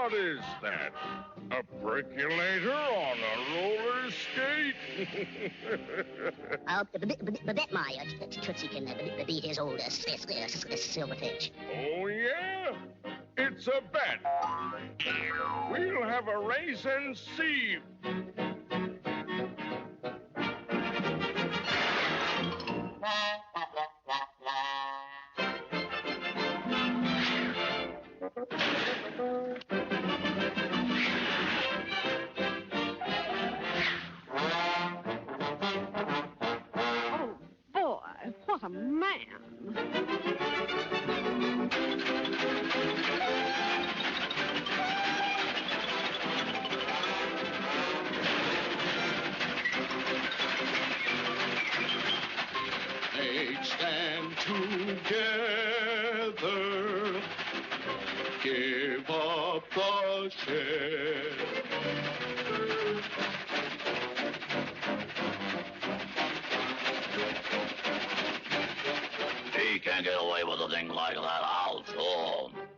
What is that? A percolator on a roller skate? Bet my Tootsie can beat his old Silver Fish. Oh, yeah? It's a bet. We'll have a race and see. What a man! They stand together, give up the share. He can't get away with a thing like that, I'll show him.